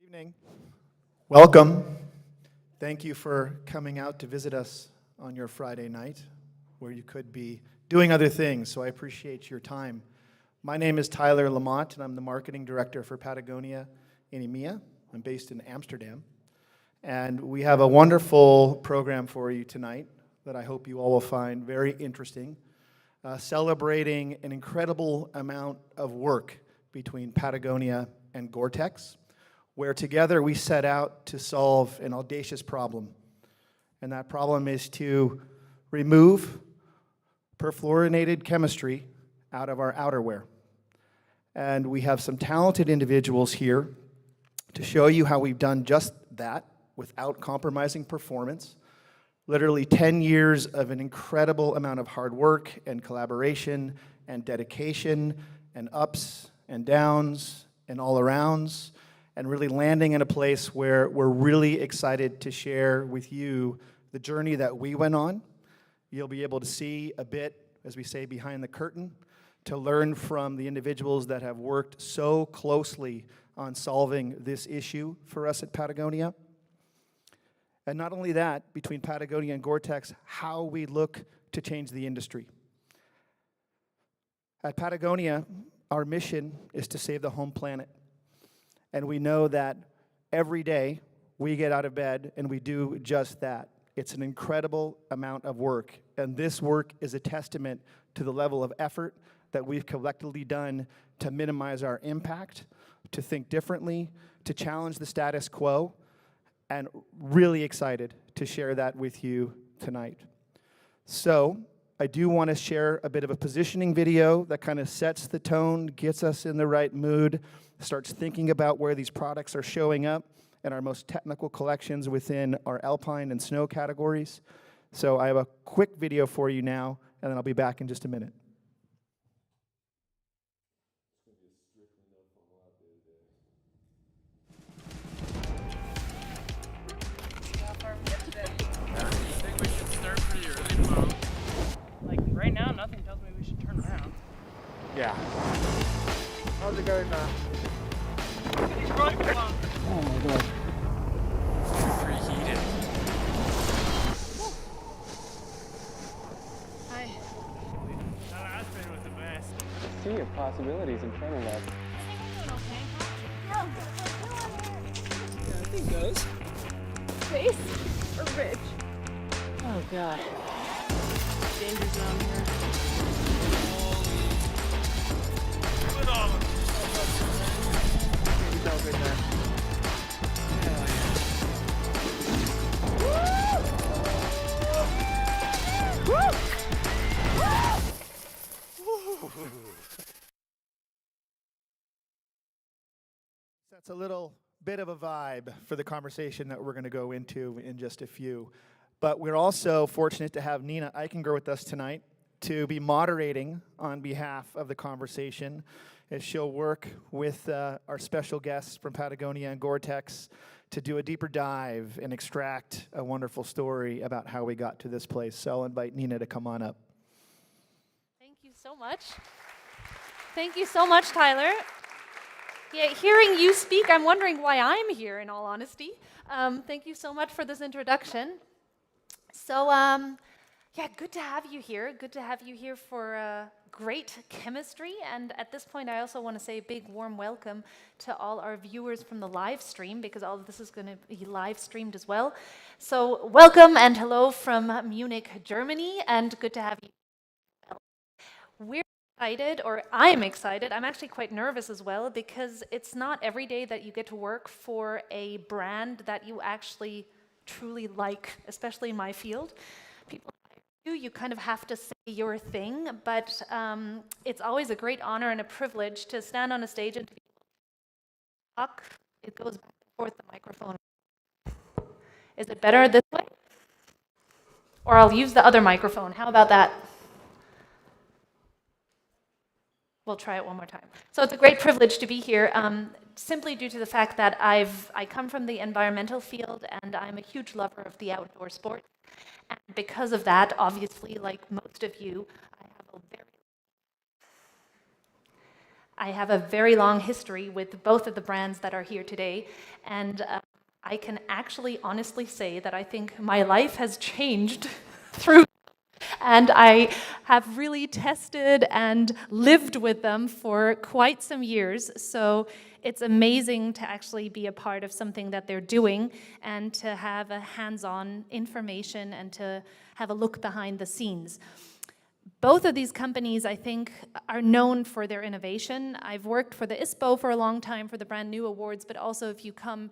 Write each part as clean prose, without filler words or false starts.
Evening. Welcome. Thank you for coming out to visit us on your Friday night, where you could be doing other things, so I appreciate your time. My name is Tyler Lamont, and I'm the marketing director for Patagonia in EMEA. I'm based in Amsterdam, and we have a wonderful program for you tonight that I hope you all will find very interesting, celebrating an incredible amount of work between Patagonia and Gore-Tex, where together we set out to solve an audacious problem. And that problem is to remove perfluorinated chemistry out of our outerwear. And we have some talented individuals here to show you how we've done just that without compromising performance. Literally 10 years of an incredible amount of hard work and collaboration and dedication and ups and downs and all arounds, and really landing in a place where we're really excited to share with you the journey that we went on. You'll be able to see a bit, as we say, behind the curtain, to learn from the individuals that have worked so closely on solving this issue for us at Patagonia. And not only that, between Patagonia and Gore-Tex, how we look to change the industry. At Patagonia, our mission is to save the home planet. And we know that every day we get out of bed and we do just that. It's an incredible amount of work. And this work is a testament to the level of effort that we've collectively done to minimize our impact, to think differently, to challenge the status quo, and really excited to share that with you tonight. So I do want to share a bit of a positioning video that kind of sets the tone, gets us in the right mood, starts thinking about where these products are showing up in our most technical collections within our alpine and snow categories. So I have a quick video for you now, and then I'll be back in just a minute. Like right now, nothing tells me we should turn around. Yeah. How's it going now? He's right along. Oh my god. Preheated. Hi. That Aspen was the best. See your possibilities in front of us. Yeah, I think those. Face or Rich? Oh god. Danger zone here. Put on. He's all good there. That's a little bit of a vibe for the conversation that we're going to go into in just a few. But we're also fortunate to have Nina Eichinger with us tonight to be moderating on behalf of the conversation, as she'll work with our special guests from Patagonia and Gore-Tex to do a deeper dive and extract a wonderful story about how we got to this place. So I'll invite Nina to come on up. Thank you so much. Thank you so much, Tyler. Yeah, hearing you speak, I'm wondering why I'm here, in all honesty. Thank you so much for this introduction. So, yeah, good to have you here. Good to have you here for great chemistry. And at this point, I also want to say a big warm welcome to all our viewers from the live stream, because all of this is going to be live streamed as well. So welcome and hello from Munich, Germany, and good to have you. We're excited, or I'm excited. I'm actually quite nervous as well, because it's not every day that you get to work for a brand that you actually truly like, especially in my field. People hire you, you kind of have to say your thing, but it's always a great honor and a privilege to stand on a stage and talk. It goes back and forth, the microphone. Is it better this way? Or I'll use the other microphone. How about that? We'll try it one more time. So it's a great privilege to be here, simply due to the fact that I come from the environmental field and I'm a huge lover of the outdoor sports. And because of that, obviously, like most of you, I have a very I have a very long history with both of the brands that are here today, and I can actually honestly say that I think my life has changed through, and I have really tested and lived with them for quite some years. So it's amazing to actually be a part of something that they're doing and to have a hands-on information and to have a look behind the scenes. Both of these companies, I think, are known for their innovation. I've worked for the ISPO for a long time for the Brand New Awards, but also if you come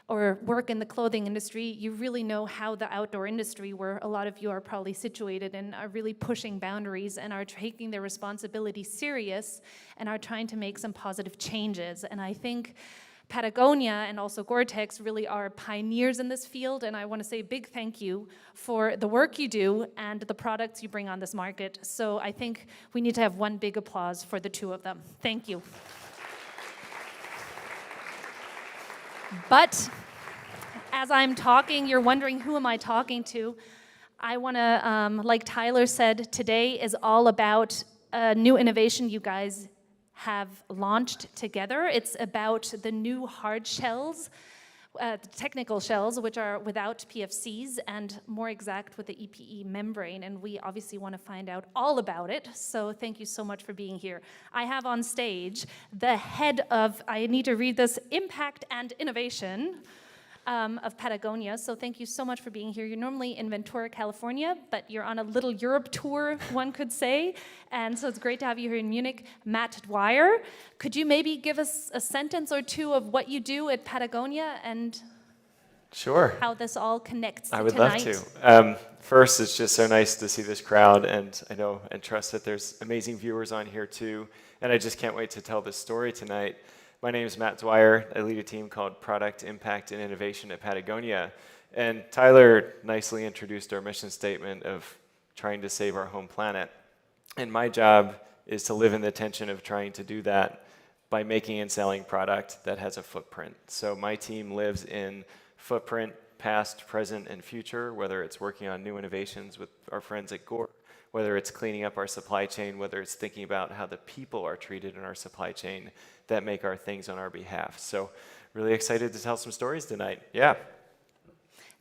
or work in the clothing industry, you really know how the outdoor industry, where a lot of you are probably situated and are really pushing boundaries and are taking their responsibility serious and are trying to make some positive changes. And I think Patagonia and also Gore-Tex really are pioneers in this field, and I want to say a big thank you for the work you do and the products you bring on this market. So I think we need to have one big applause for the two of them. Thank you. But as I'm talking, you're wondering, who am I talking to? I want to, like Tyler said, today is all about a new innovation you guys have launched together. It's about the new hard shells, the technical shells, which are without PFCs and more exact with the EPE membrane. And we obviously want to find out all about it. So thank you so much for being here. I have on stage the head of, I need to read this, Impact and Innovation of Patagonia. So thank you so much for being here. You're normally in Ventura, California, but you're on a little Europe tour, one could say. And so it's great to have you here in Munich. Matt Dwyer, could you maybe give us a sentence or two of what you do at Patagonia and Sure. how this all connects I would tonight? love to. First, it's just so nice to see this crowd, and I know and trust that there's amazing viewers on here too. And I just can't wait to tell this story tonight. My name is Matt Dwyer. I lead a team called Product Impact and Innovation at Patagonia. And Tyler nicely introduced our mission statement of trying to save our home planet. And my job is to live in the tension of trying to do that by making and selling product that has a footprint. So my team lives in footprint, past, present, and future, whether it's working on new innovations with our friends at Gore, whether it's cleaning up our supply chain, whether it's thinking about how the people are treated in our supply chain that make our things on our behalf. So really excited to tell some stories tonight. Yeah.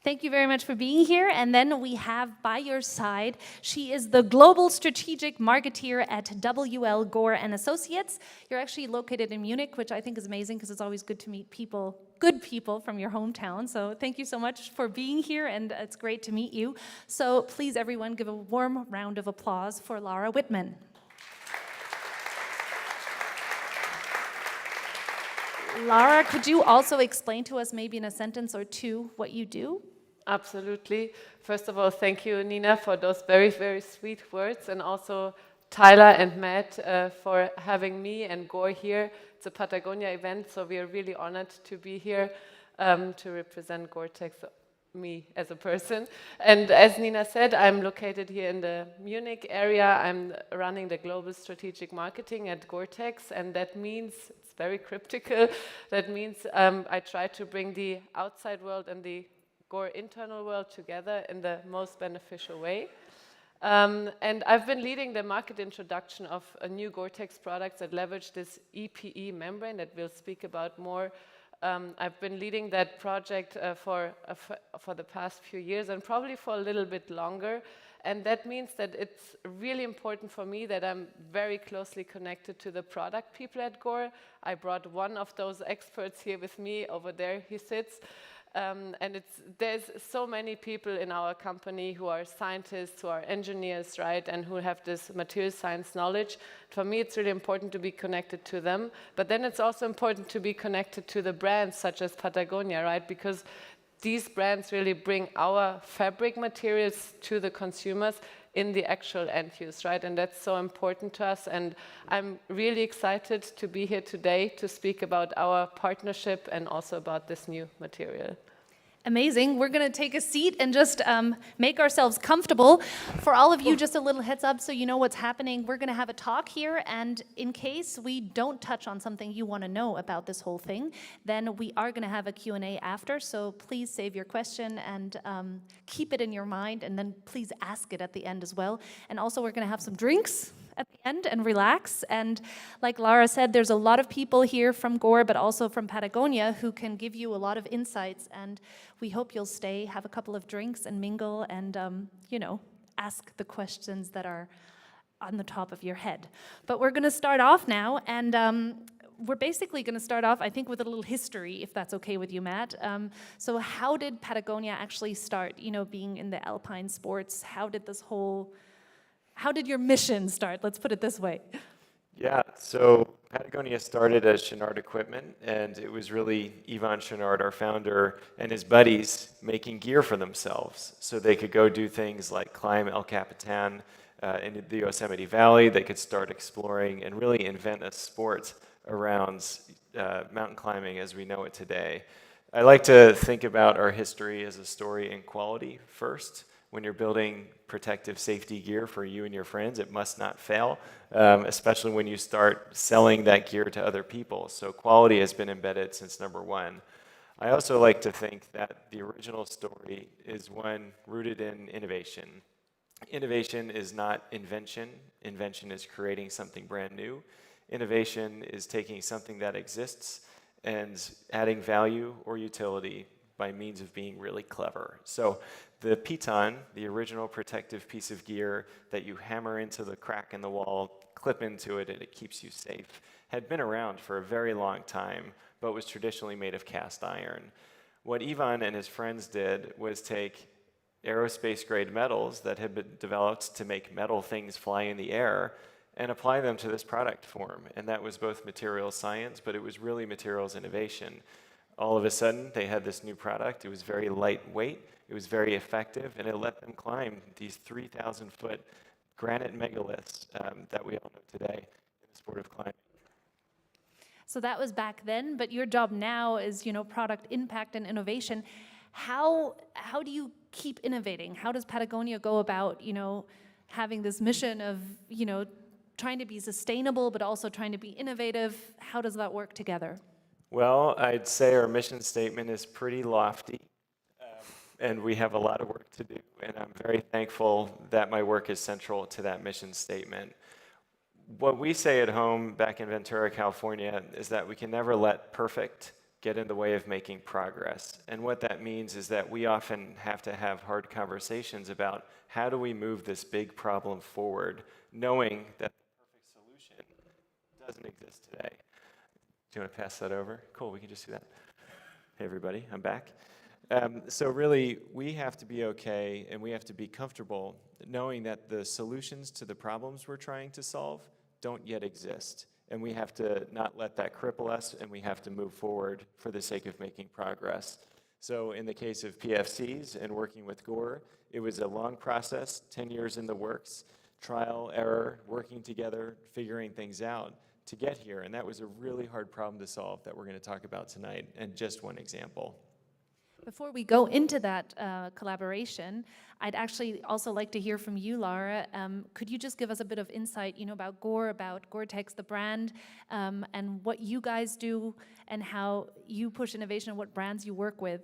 Thank you very much for being here. And then we have by your side, she is the Global Strategic Marketeer at WL Gore and Associates. You're actually located in Munich, which I think is amazing because it's always good to meet people, good people from your hometown. So thank you so much for being here, and it's great to meet you. So please, everyone, give a warm round of applause for Lara Whitman. Lara, could you also explain to us maybe in a sentence or two what you do? Absolutely. First of all, thank you, Nina, for those very, very sweet words, and also Tyler and Matt for having me and Gore here. It's a Patagonia event, so we are really honored to be here to represent Gore-Tex, me as a person. And as Nina said, I'm located here in the Munich area. I'm running the global strategic marketing at Gore-Tex, and that means, it's very cryptical, that means I try to bring the outside world and the Gore internal world together in the most beneficial way. And I've been leading the market introduction of a new Gore-Tex products that leverage this EPE membrane that we'll speak about more. I've been leading that project for the past few years, and probably for a little bit longer. And that means that it's really important for me that I'm very closely connected to the product people at Gore. I brought one of those experts here with me. Over there he sits. And there's so many people in our company who are scientists, who are engineers, right, and who have this material science knowledge. For me, it's really important to be connected to them. But then it's also important to be connected to the brands such as Patagonia, right, because these brands really bring our fabric materials to the consumers in the actual end use, right? And that's so important to us. And I'm really excited to be here today to speak about our partnership and also about this new material. Amazing. We're going to take a seat and just make ourselves comfortable. For all of you, just a little heads up so you know what's happening. We're going to have a talk here, and in case we don't touch on something you want to know about this whole thing, then we are going to have a Q&A after, so please save your question and keep it in your mind, and then please ask it at the end as well. And also, we're going to have some drinks at the end and relax. And like Lara said, there's a lot of people here from Gore, but also from Patagonia, who can give you a lot of insights. And we hope you'll stay, have a couple of drinks and mingle and, ask the questions that are on the top of your head. But we're going to start off now, and we're basically going to start off, I think, with a little history, if that's okay with you, Matt. So how did Patagonia actually start, being in the alpine sports? How did your mission start? Let's put it this way. Yeah, so Patagonia started as Chouinard Equipment, and it was really Yvon Chouinard, our founder, and his buddies making gear for themselves so they could go do things like climb El Capitan in the Yosemite Valley. They could start exploring and really invent a sport around mountain climbing as we know it today. I like to think about our history as a story in quality first. When you're building protective safety gear for you and your friends, it must not fail, especially when you start selling that gear to other people. So quality has been embedded since number one. I also like to think that the original story is one rooted in innovation. Innovation is not invention. Invention is creating something brand new. Innovation is taking something that exists and adding value or utility by means of being really clever. So the piton, the original protective piece of gear that you hammer into the crack in the wall, clip into it, and it keeps you safe, had been around for a very long time, but was traditionally made of cast iron. What Yvon and his friends did was take aerospace-grade metals that had been developed to make metal things fly in the air and apply them to this product form. And that was both materials science, but it was really materials innovation. All of a sudden, they had this new product. It was very lightweight, it was very effective, and it let them climb these 3,000-foot granite megaliths that we all know today in the sport of climbing. So that was back then, but your job now is, product impact and innovation. How do you keep innovating? How does Patagonia go about, having this mission of, trying to be sustainable, but also trying to be innovative? How does that work together? Well, I'd say our mission statement is pretty lofty, and we have a lot of work to do, and I'm very thankful that my work is central to that mission statement. What we say at home back in Ventura, California, is that we can never let perfect get in the way of making progress. And what that means is that we often have to have hard conversations about how do we move this big problem forward, knowing that the perfect solution doesn't exist today. Do you want to pass that over? Cool, we can just do that. Hey everybody, I'm back. So really, we have to be okay and we have to be comfortable knowing that the solutions to the problems we're trying to solve don't yet exist. And we have to not let that cripple us, and we have to move forward for the sake of making progress. So in the case of PFCs and working with Gore, it was a long process, 10 years in the works, trial, error, working together, figuring things out to get here. And that was a really hard problem to solve that we're going to talk about tonight, and just one example. Before we go into that collaboration, I'd actually also like to hear from you, Lara. Could you just give us a bit of insight, about Gore, about Gore-Tex, the brand, and what you guys do, and how you push innovation, and what brands you work with?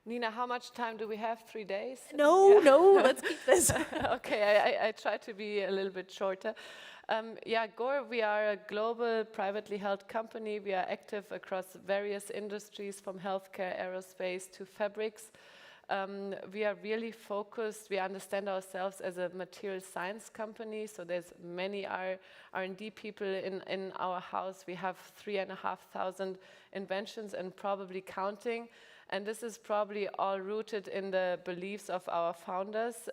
Nina, how much time do we have? 3 days? No, let's keep this. Okay, I try to be a little bit shorter. Gore, we are a global privately held company. We are active across various industries, from healthcare, aerospace to fabrics. We are really focused. We understand ourselves as a material science company, so there's many R&D people in our house. We have 3,500 inventions and probably counting. And this is probably all rooted in the beliefs of our founders.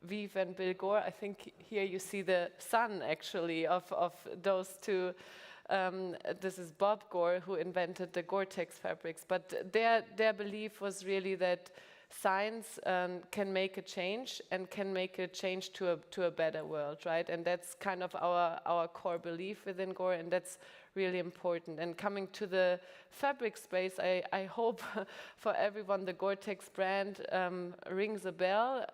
Viv and Bill Gore. I think here you see the son, actually, of those two. This is Bob Gore, who invented the Gore-Tex fabrics. But their belief was really that science can make a change, and can make a change to a better world, right? And that's kind of our core belief within Gore, and that's really important. And coming to the fabric space, I hope for everyone the Gore-Tex brand rings a bell.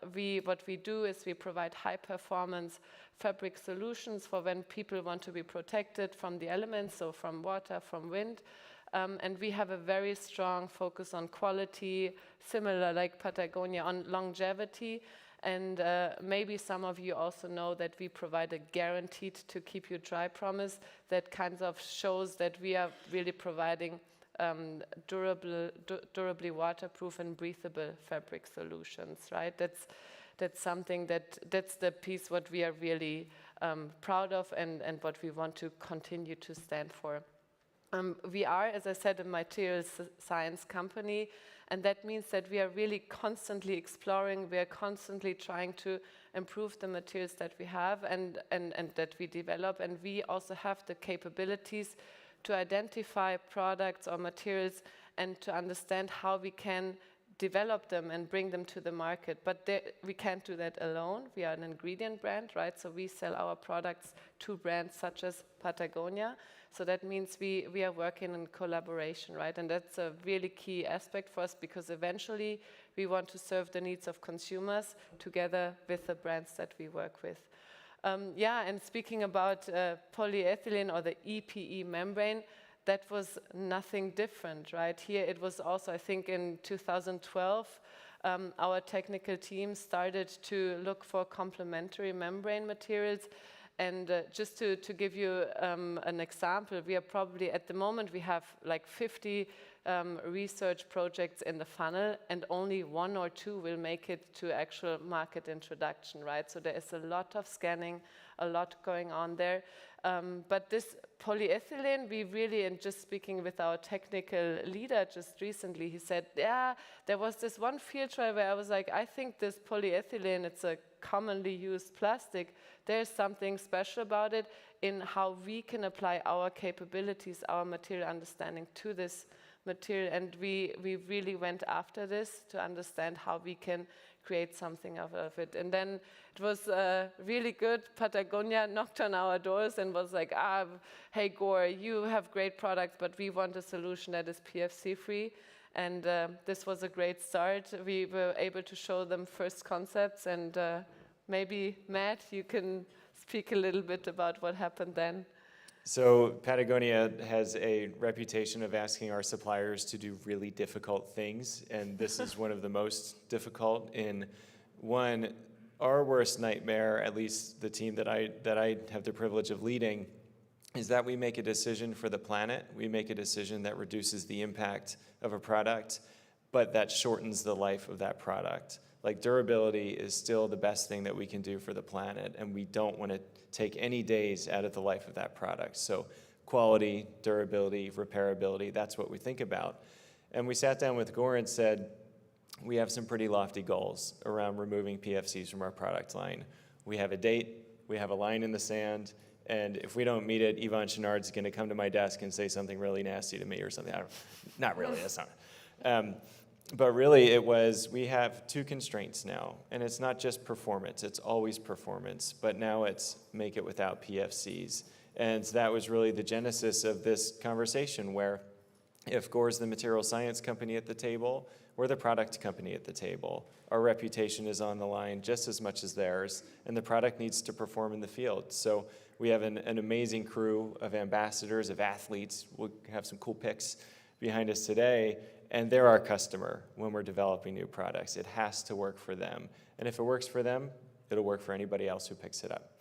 What we do is we provide high performance fabric solutions for when people want to be protected from the elements, so from water, from wind. And we have a very strong focus on quality, similar like Patagonia, on longevity. And maybe some of you also know that we provide a guaranteed to keep you dry promise that kind of shows that we are really providing durably waterproof and breathable fabric solutions, right? That's something that's the piece what we are really proud of and what we want to continue to stand for. We are, as I said, a materials science company, and that means that we are really constantly exploring, we are constantly trying to improve the materials that we have and that we develop, and we also have the capabilities to identify products or materials and to understand how we can develop them and bring them to the market. But we can't do that alone. We are an ingredient brand, right? So we sell our products to brands such as Patagonia. So that means we are working in collaboration, right? And that's a really key aspect for us because eventually we want to serve the needs of consumers together with the brands that we work with. Yeah, and speaking about polyethylene or the EPE membrane, that was nothing different, right? Here it was also, I think in 2012, our technical team started to look for complementary membrane materials. And just to give you an example, we are probably, at the moment, we have like 50 research projects in the funnel, and only 1 or 2 will make it to actual market introduction, right? So there is a lot of scanning, a lot going on there. But this polyethylene, we really, and just speaking with our technical leader just recently, he said, yeah, there was this one field trial where I was like, I think this polyethylene, it's a commonly used plastic, there's something special about it in how we can apply our capabilities, our material understanding to this material, and we really went after this to understand how we can create something out of it. And then it was really good. Patagonia knocked on our doors and was like, hey Gore, you have great products, but we want a solution that is PFC free. And this was a great start. We were able to show them first concepts, and maybe Matt, you can speak a little bit about what happened then. So Patagonia has a reputation of asking our suppliers to do really difficult things, and this is one of the most difficult. Our worst nightmare, at least the team that I have the privilege of leading, is that we make a decision for the planet. We make a decision that reduces the impact of a product, but that shortens the life of that product. Like, durability is still the best thing that we can do for the planet, and we don't want to take any days out of the life of that product. So quality, durability, repairability, that's what we think about. And we sat down with Gore and said, we have some pretty lofty goals around removing PFCs from our product line. We have a date, we have a line in the sand, and if we don't meet it, Yvon Chouinard's going to come to my desk and say something really nasty to me or something. Not really, that's not. But really, we have 2 constraints now, and it's not just performance, it's always performance, but now it's make it without PFCs. And that was really the genesis of this conversation, where if Gore's the material science company at the table, we're the product company at the table. Our reputation is on the line just as much as theirs, and the product needs to perform in the field. So we have an amazing crew of ambassadors, of athletes. We'll have some cool pics behind us today, and they're our customer when we're developing new products. It has to work for them. And if it works for them, it'll work for anybody else who picks it up.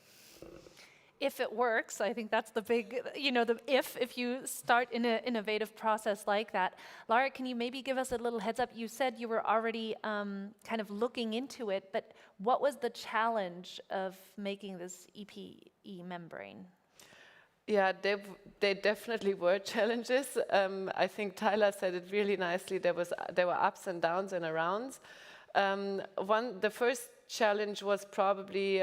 If it works, I think that's the big, if you start in an innovative process like that. Lara, can you maybe give us a little heads up? You said you were already kind of looking into it, but what was the challenge of making this EPE membrane? Yeah, they definitely were challenges. I think Tyler said it really nicely. There were ups and downs and arounds. The first challenge was probably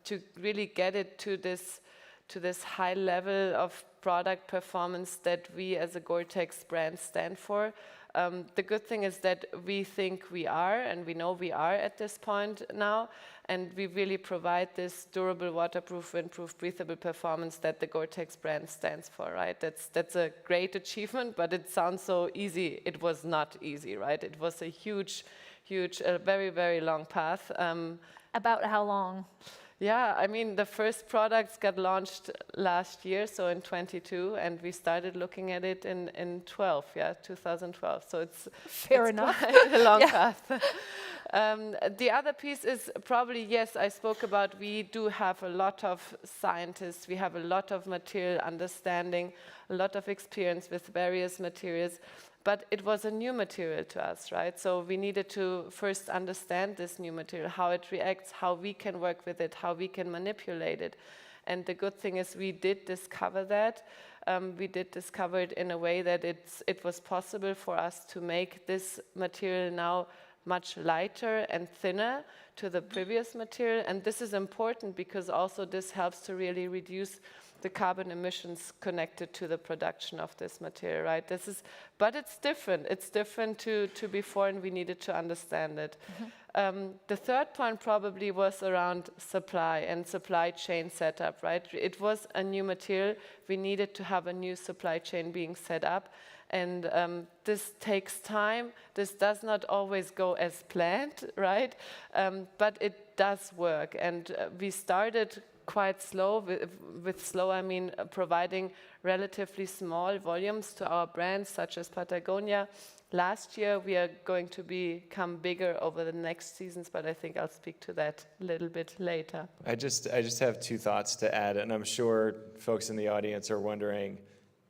to really get it to this high level of product performance that we as a Gore-Tex brand stand for. The good thing is that we think we are, and we know we are at this point now, and we really provide this durable, waterproof, windproof, breathable performance that the Gore-Tex brand stands for, right? That's a great achievement, but it sounds so easy. It was not easy, right? It was a huge, very, very long path. About how long? Yeah, I mean, the first products got launched last year, so in 22, and we started looking at it in 2012. So it's Fair it's enough. quite a long Yeah. path. The other piece is probably, yes, I spoke about we do have a lot of scientists, we have a lot of material understanding, a lot of experience with various materials, but it was a new material to us, right? So we needed to first understand this new material, how it reacts, how we can work with it, how we can manipulate it. And the good thing is we did discover that. We did discover it in a way that it was possible for us to make this material now much lighter and thinner to the previous material. And this is important because also this helps to really reduce the carbon emissions connected to the production of this material, right? But it's different. It's different to before, and we needed to understand it. The third point probably was around supply and supply chain setup, right? It was a new material. We needed to have a new supply chain being set up. And this takes time. This does not always go as planned, right? But it does work. And we started quite slow. With slow, I mean providing relatively small volumes to our brands, such as Patagonia. Last year, we are going to become bigger over the next seasons, but I think I'll speak to that a little bit later. I just have two thoughts to add, and I'm sure folks in the audience are wondering,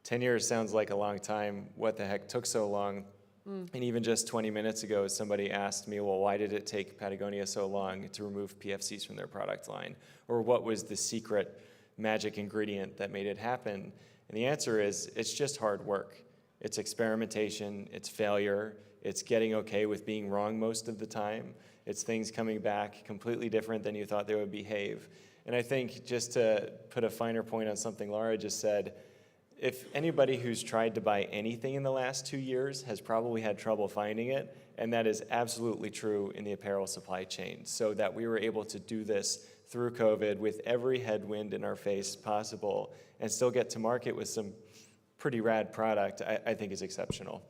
10 years sounds like a long time. What the heck took so long? And even just 20 minutes ago, somebody asked me, well, why did it take Patagonia so long to remove PFCs from their product line? Or what was the secret magic ingredient that made it happen? And the answer is, it's just hard work. It's experimentation, it's failure, it's getting okay with being wrong most of the time. It's things coming back completely different than you thought they would behave. And I think just to put a finer point on something Laura just said, if anybody who's tried to buy anything in the last 2 years has probably had trouble finding it, and that is absolutely true in the apparel supply chain. So that we were able to do this through COVID with every headwind in our face possible and still get to market with some pretty rad product, I think is exceptional.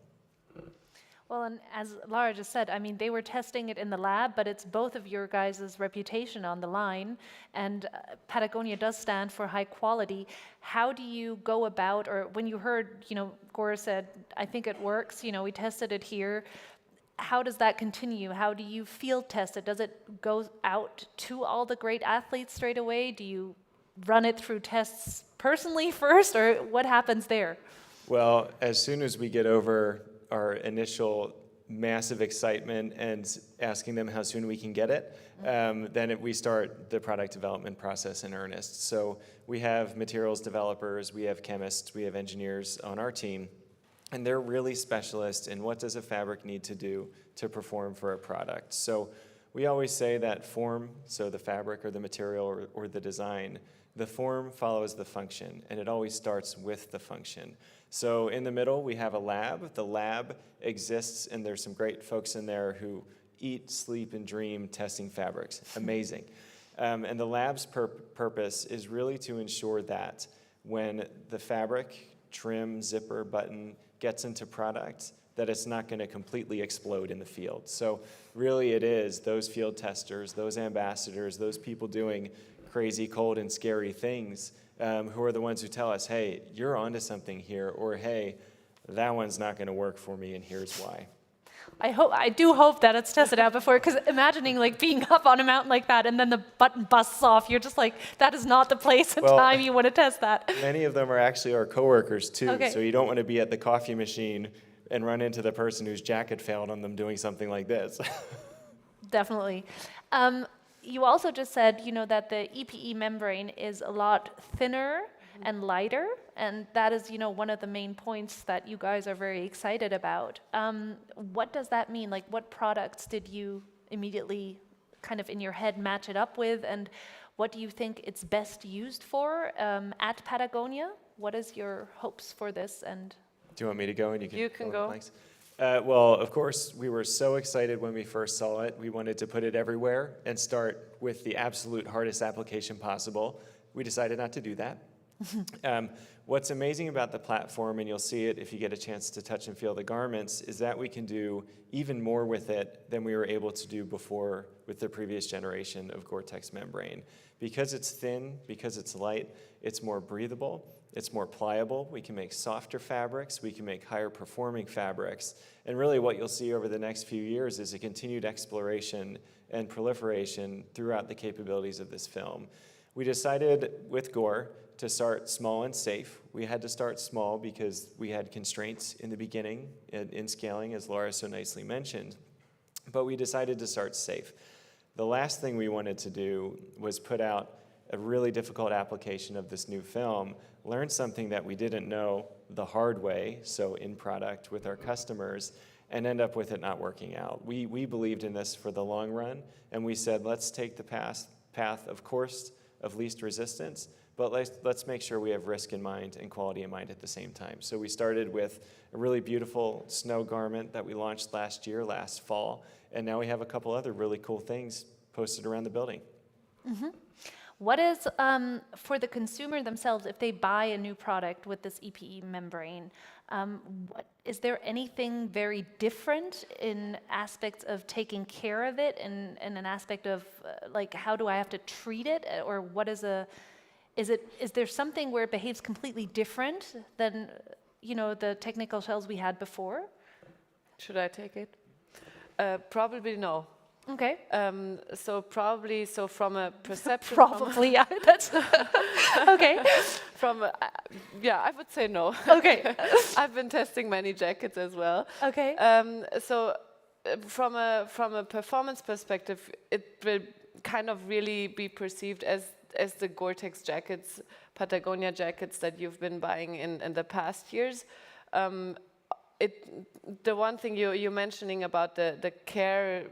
Well, and as Laura just said, I mean, they were testing it in the lab, but it's both of your guys' reputation on the line, and Patagonia does stand for high quality. How do you go about, or when you heard, Gore said, I think it works, we tested it here, how does that continue? How do you field test it? Does it go out to all the great athletes straight away? Do you run it through tests personally first, or what happens there? Well, as soon as we get over our initial massive excitement and asking them how soon we can get it, then we start the product development process in earnest. So we have materials developers, we have chemists, we have engineers on our team, and they're really specialists in what does a fabric need to do to perform for a product. So we always say that form, so the fabric or the material or the design, the form follows the function, and it always starts with the function. So in the middle, we have a lab. The lab exists, and there's some great folks in there who eat, sleep, and dream testing fabrics. Amazing. And the lab's purpose is really to ensure that when the fabric, trim, zipper, button gets into product, that it's not going to completely explode in the field. So really it is those field testers, those ambassadors, those people doing crazy, cold, and scary things who are the ones who tell us, hey, you're onto something here, or hey, that one's not going to work for me, and here's why. I do hope that it's tested out before, because imagining being up on a mountain like that and then the button busts off, you're just like, that is not the place and time you want to test that. Many of them are actually our coworkers too, Okay. so you don't want to be at the coffee machine and run into the person whose jacket failed on them doing something like this. Definitely. You also just said, that the EPE membrane is a lot thinner and lighter, and that is, one of the main points that you guys are very excited about. What does that mean? What products did you immediately kind of in your head match it up with, and what do you think it's best used for at Patagonia? What is your hopes for this? And Do you want me to go? And You can go. Thanks. Well, of course, we were so excited when we first saw it. We wanted to put it everywhere and start with the absolute hardest application possible. We decided not to do that. What's amazing about the platform, and you'll see it if you get a chance to touch and feel the garments, is that we can do even more with it than we were able to do before with the previous generation of Gore-Tex membrane. Because it's thin, because it's light, it's more breathable, it's more pliable. We can make softer fabrics, we can make higher performing fabrics. And really what you'll see over the next few years is a continued exploration and proliferation throughout the capabilities of this film. We decided with Gore to start small and safe. We had to start small because we had constraints in the beginning in scaling, as Laura so nicely mentioned. But we decided to start safe. The last thing we wanted to do was put out a really difficult application of this new film, learn something that we didn't know the hard way, so in product with our customers, and end up with it not working out. We believed in this for the long run, and we said, let's take the path, of course, of least resistance, but let's make sure we have risk in mind and quality in mind at the same time. So we started with a really beautiful snow garment that we launched last fall, and now we have a couple other really cool things posted around the building. Mm-hmm. What is, for the consumer themselves, if they buy a new product with this EPE membrane, is there anything very different in aspects of taking care of it and an aspect of, like, how do I have to treat it? Or what is is there something where it behaves completely different than, the technical shells we had before? Should I take it? Probably no. Okay. So from a perception. Probably, yeah. That's okay. I would say no. Okay. I've been testing many jackets as well. Okay. From a performance perspective, it will kind of really be perceived as the Gore-Tex jackets, Patagonia jackets that you've been buying in the past years. The one thing you're mentioning about the care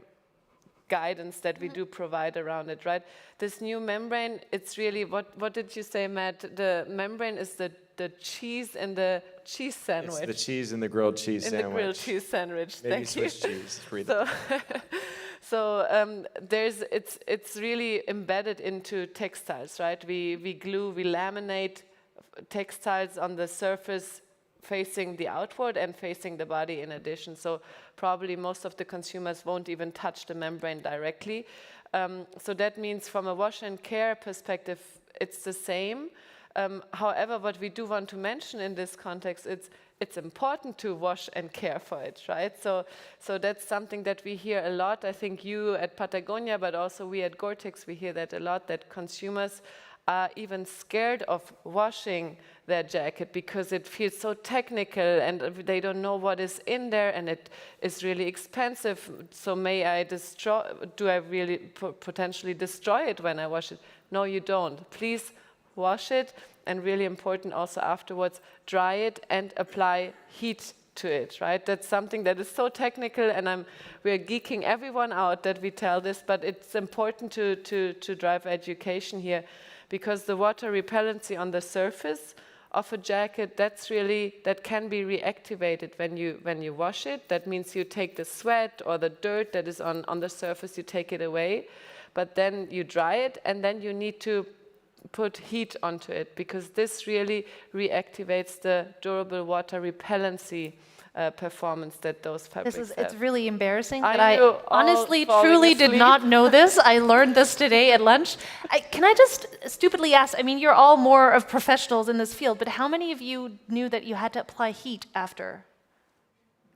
guidance that we do provide around it, right? This new membrane, it's really, what did you say, Matt? The membrane is the cheese and the cheese sandwich. It's the cheese and the grilled cheese sandwich. And the grilled cheese sandwich, Maybe thank you. Swiss cheese. It's really embedded into textiles, right? We glue, we laminate textiles on the surface facing the outward and facing the body in addition. So probably most of the consumers won't even touch the membrane directly. So that means from a wash and care perspective, it's the same. However, what we do want to mention in this context, it's important to wash and care for it, right? So that's something that we hear a lot. I think you at Patagonia, but also we at Gore-Tex, we hear that a lot, that consumers are even scared of washing their jacket because it feels so technical and they don't know what is in there and it is really expensive. So do I really potentially destroy it when I wash it? No, you don't. Please wash it, and really important also afterwards, dry it and apply heat to it, right? That's something that is so technical, and we're geeking everyone out that we tell this, but it's important to drive education here, because the water repellency on the surface of a jacket, that can be reactivated when you wash it. That means you take the sweat or the dirt that is on the surface, you take it away, but then you dry it, and then you need to put heat onto it, because this really reactivates the durable water repellency performance that those fabrics have. It's really embarrassing, but I I know, honestly, all truly falling did not know this. I learned this today at lunch. Can I just stupidly ask, I mean, you're all more of professionals in this field, but how many of you knew that you had to apply heat after?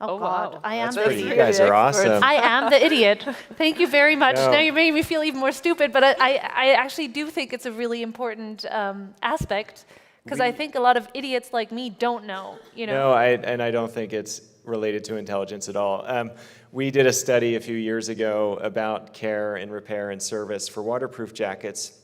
Oh God, wow. I am That's the pretty. idiot. You guys are awesome. I am the idiot. Thank you very much. No. Now you're making me feel even more stupid, but I actually do think it's a really important aspect, because I think a lot of idiots like me don't know. No, I don't think it's related to intelligence at all. We did a study a few years ago about care and repair and service for waterproof jackets,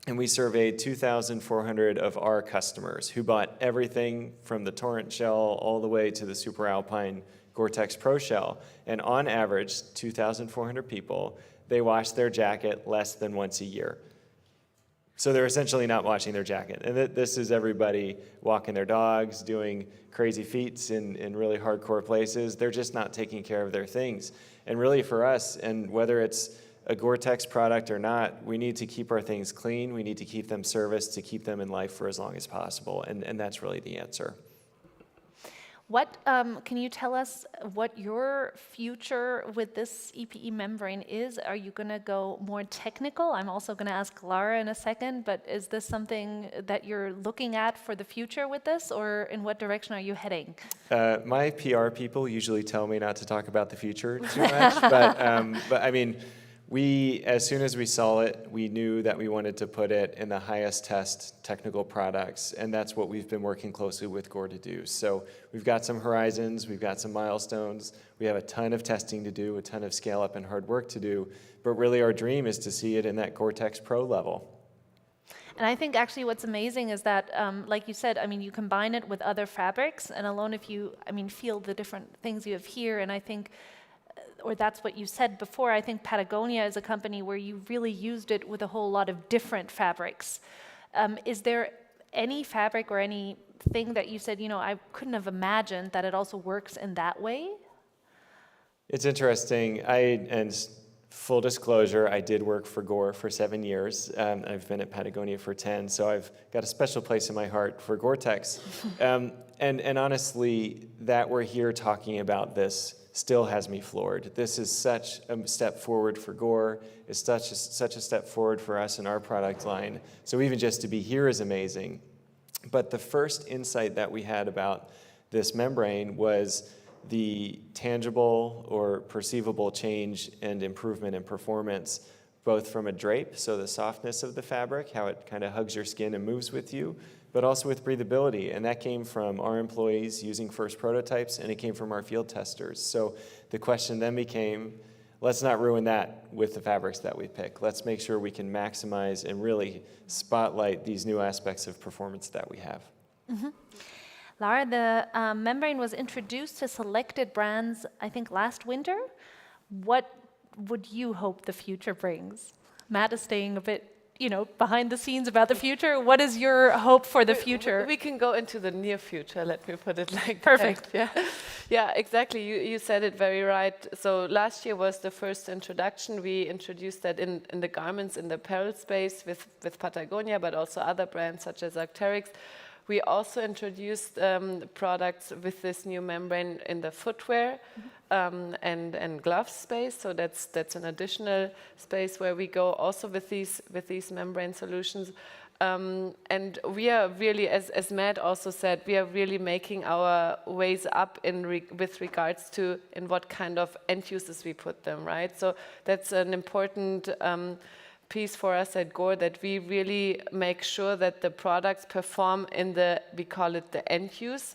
and we surveyed 2,400 of our customers who bought everything from the Torrent shell all the way to the Super Alpine Gore-Tex Pro shell. And on average, 2,400 people, they wash their jacket less than once a year. So they're essentially not washing their jacket. And this is everybody walking their dogs, doing crazy feats in really hardcore places. They're just not taking care of their things. And really for us, and whether it's a Gore-Tex product or not, we need to keep our things clean. We need to keep them serviced to keep them in life for as long as possible. And that's really the answer. What can you tell us what your future with this EPE membrane is? Are you going to go more technical? I'm also going to ask Lara in a second, but is this something that you're looking at for the future with this, or in what direction are you heading? My PR people usually tell me not to talk about the future too much, but I mean, as soon as we saw it, we knew that we wanted to put it in the highest test technical products, and that's what we've been working closely with Gore to do. So we've got some horizons, we've got some milestones, we have a ton of testing to do, a ton of scale up and hard work to do, but really our dream is to see it in that Gore-Tex Pro level. And I think actually what's amazing is that, like you said, I mean, you combine it with other fabrics, and alone if you, I mean, feel the different things you have here, and I think, or that's what you said before, I think Patagonia is a company where you really used it with a whole lot of different fabrics. Is there any fabric or anything that you said, you know, I couldn't have imagined that it also works in that way? It's interesting. And full disclosure, I did work for Gore for 7 years. I've been at Patagonia for 10, so I've got a special place in my heart for Gore-Tex. And honestly, that we're here talking about this still has me floored. This is such a step forward for Gore. It's such a step forward for us in our product line. So even just to be here is amazing. But the first insight that we had about this membrane was the tangible or perceivable change and improvement in performance, both from a drape, so the softness of the fabric, how it kind of hugs your skin and moves with you, but also with breathability. And that came from our employees using first prototypes, and it came from our field testers. So the question then became, let's not ruin that with the fabrics that we pick. Let's make sure we can maximize and really spotlight these new aspects of performance that we have. Mm-hmm. Lara, the membrane was introduced to selected brands, I think, last winter. What would you hope the future brings? Matt is staying a bit, you know, behind the scenes about the future. What is your hope for the future? We can go into the near future, let me put it like Perfect. that. Yeah, yeah, exactly. You said it very right. So last year was the first introduction. We introduced that in the garments, in the apparel space with Patagonia, but also other brands such as Arc'teryx. We also introduced products with this new membrane in the footwear and gloves space. So that's an additional space where we go also with these membrane solutions. And we are really, as Matt also said, we are really making our ways up with regards to in what kind of end uses we put them, right? So that's an important piece for us at Gore, that we really make sure that the products perform in we call it the end use,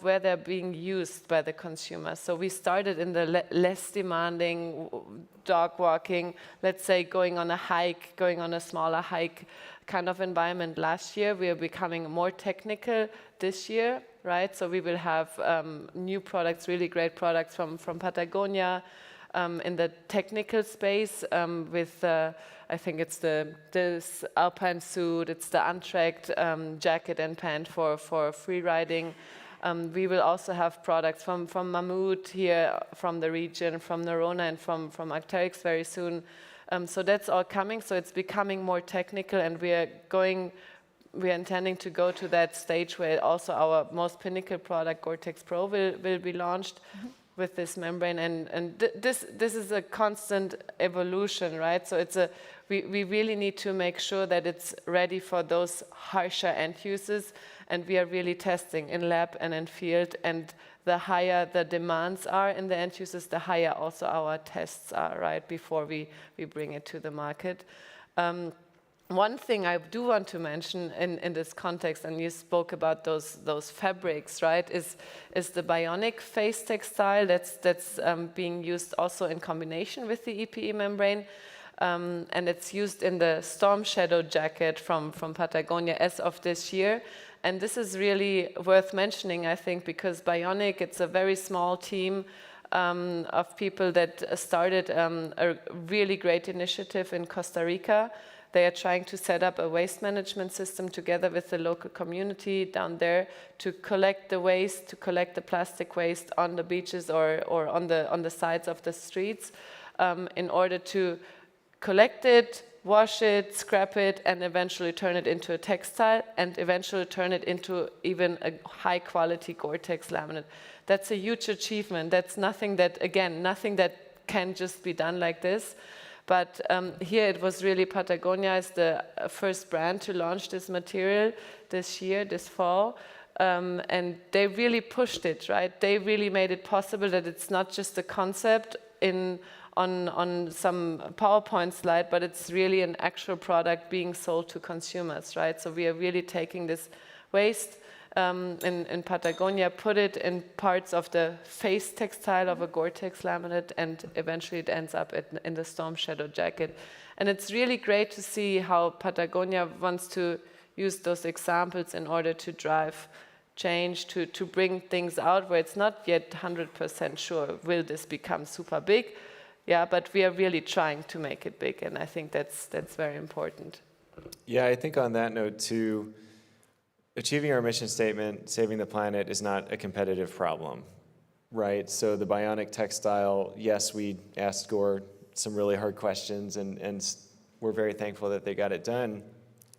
where they're being used by the consumer. So we started in the less demanding dog walking, let's say going on a hike, going on a smaller hike kind of environment last year. We are becoming more technical this year, right? So we will have new products, really great products from Patagonia in the technical space with I think it's this alpine suit, it's the untracked jacket and pant for free riding. We will also have products from Mammut here, from the region, from Nerona and from Arc'teryx very soon. So that's all coming. So it's becoming more technical, and we are intending to go to that stage where also our most pinnacle product, Gore-Tex Pro, will be launched. With this membrane, and this is a constant evolution, right? So we really need to make sure that it's ready for those harsher end uses, and we are really testing in lab and in field, and the higher the demands are in the end uses, the higher also our tests are, right, before we bring it to the market. One thing I do want to mention in this context, and you spoke about those fabrics, right, is the bionic phase textile that's being used also in combination with the EPE membrane, and it's used in the Storm Shadow jacket from Patagonia as of this year. And this is really worth mentioning, I think, because Bionic, it's a very small team of people that started a really great initiative in Costa Rica. They are trying to set up a waste management system together with the local community down there to collect the waste, to collect the plastic waste on the beaches or on the sides of the streets in order to collect it, wash it, scrap it, and eventually turn it into a textile, and eventually turn it into even a high-quality Gore-Tex laminate. That's a huge achievement. That's nothing that, again, nothing that can just be done like this. But here it was really Patagonia is the first brand to launch this material this year, this fall. And they really pushed it, right? They really made it possible that it's not just a concept on some PowerPoint slide, but it's really an actual product being sold to consumers, right? So we are really taking this waste in Patagonia, put it in parts of the face textile of a Gore-Tex laminate, and eventually it ends up in the Storm Shadow jacket. And it's really great to see how Patagonia wants to use those examples in order to drive change, to bring things out where it's not yet 100% sure, will this become super big? Yeah, but we are really trying to make it big, and I think that's very important. Yeah, I think on that note too, achieving our mission statement, saving the planet, is not a competitive problem, right? So the bionic textile, yes, we asked Gore some really hard questions, and we're very thankful that they got it done,